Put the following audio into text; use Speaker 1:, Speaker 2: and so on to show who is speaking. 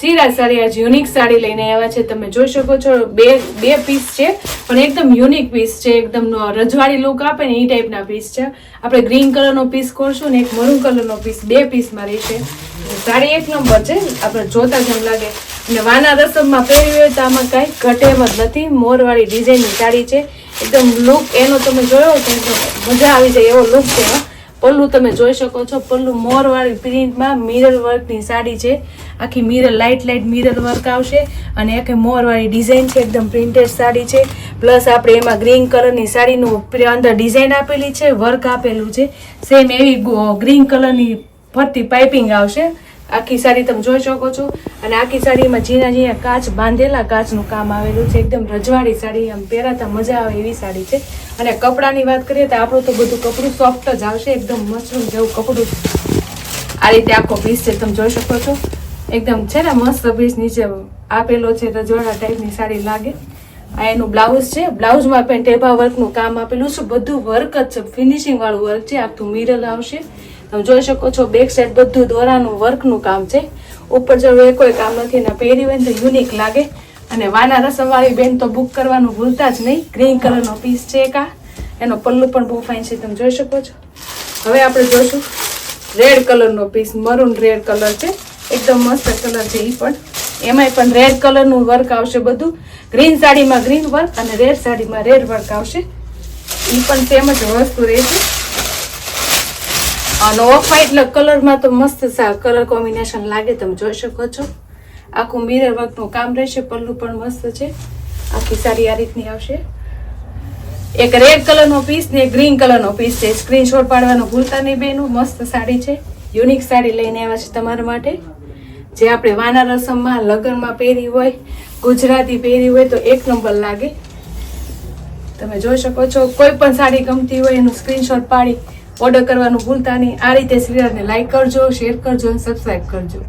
Speaker 1: શ્રીરાજ સાડી આજ યુનિક સાડી લઈને આવ્યા છે. તમે જોઈ શકો છો બે પીસ છે, પણ એકદમ યુનિક પીસ છે. એકદમ રજવાડી લુક આપે ને એ ટાઈપના પીસ છે. આપણે ગ્રીન કલરનો પીસ ખોલશું ને એક મરૂન કલરનો પીસ, બે પીસમાં રહેશે. સાડી એક નંબર છે, આપણે જોતા જેમ લાગે. અને વાના રસમમાં પહેરવી હોય તો આમાં કાંઈ ઘટે એમ જ નથી. મોરવાળી ડિઝાઇનની સાડી છે. એકદમ લુક એનો તમે જોયો તો મજા આવી જાય એવો લુક છે. પલ્લુ તમે જોઈ શકો છો, પલ્લુ મોરવાળી પ્રિન્ટમાં મિરર વર્કની સાડી છે. આખી મિરર લાઇટ મિરર વર્ક આવશે અને આખી મોરવાળી ડિઝાઇન છે. એકદમ પ્રિન્ટેડ સાડી છે. પ્લસ આપણે એમાં ગ્રીન કલરની સાડીનું અંદર ડિઝાઇન આપેલી છે, વર્ક આપેલું છે. સેમ એવી ગ્રીન કલરની ફરતી પાઇપિંગ આવશે. આખી સાડી તમે જોઈ શકો છો. અને આખી સાડીમાં ઝીણા ઝીણા કાચ બાંધેલા કાચનું કામ આવેલું છે. એકદમ રજવાડી સાડી, આમ પહેરાતા મજા આવે એવી સાડી છે. અને કપડાની વાત કરીએ તો આપણું તો બધું કપડું સોફ્ટ જ આવશે, એકદમ મશરૂમ જેવું કપડું. આ રીતે આખો પીસ છે, તમે જોઈ શકો છો. એકદમ છે ને મસ્ત પીસ નીચે આપેલો છે, રજવાડા ટાઈપની સાડી લાગે. આ એનું બ્લાઉઝ છે. બ્લાઉઝમાં પણ ટેબા વર્કનું કામ આપેલું છે. બધું વર્ક જ છે, ફિનિશિંગ વાળું વર્ક છે. આખું મિરર આવશે, તમે જોઈ શકો છો. બેક સાઈડ બધું દોરાનું વર્કનું કામ છે. ઉપર જો એ કોઈ કામ નથી ને પહેરી હોય ને તો યુનિક લાગે. અને વાના રસમ વાળી બેન તો બુક કરવાનું ભૂલતા જ નહીં. ગ્રીન કલરનો પીસ છે એક આ. એનો પલ્લુ પણ બહુ ફાઇન છે, તમે જોઈ શકો છો. હવે આપણે જોઈશું રેડ કલરનો પીસ, મરૂન રેડ કલર છે. એકદમ મસ્ત કલર છે. એ પણ એમાંય પણ રેડ કલરનું વર્ક આવશે. બધું ગ્રીન સાડીમાં ગ્રીન વર્ક અને રેડ સાડીમાં રેડ વર્ક આવશે. એ પણ સેમ જ વસ્તુ રહેશે. અને ઓફ વ્હાઈટ કલરમાં તો મસ્ત કલર કોમ્બિનેશન લાગે, તમે જોઈ શકો છો. આખું મિરર વર્કનું કામ રહેશે. પલ્લુ પણ મસ્ત છે. આખી સાડી આ રીતની આવશે. એક રેડ કલરનો પીસ ને એક ગ્રીન કલરનો પીસ છે. સ્ક્રીનશોટ પાડવાનું ભૂલતા નહીં બેનું. મસ્ત સાડી છે, યુનિક સાડી લઈને આવ્યા છે તમારા માટે. જે આપણે વાના રસમમાં લગ્નમાં પહેરી હોય, ગુજરાતી પહેરી હોય તો એક નંબર લાગે. તમે જોઈ શકો છો. કોઈ પણ સાડી ગમતી હોય એનું સ્ક્રીનશોટ પાડી ઓર્ડર કરવાનું ભૂલતા નહીં. આ રીતે શ્રીરાજને લાઈક કરજો, શેર કરજો અને સબસ્ક્રાઈબ કરજો.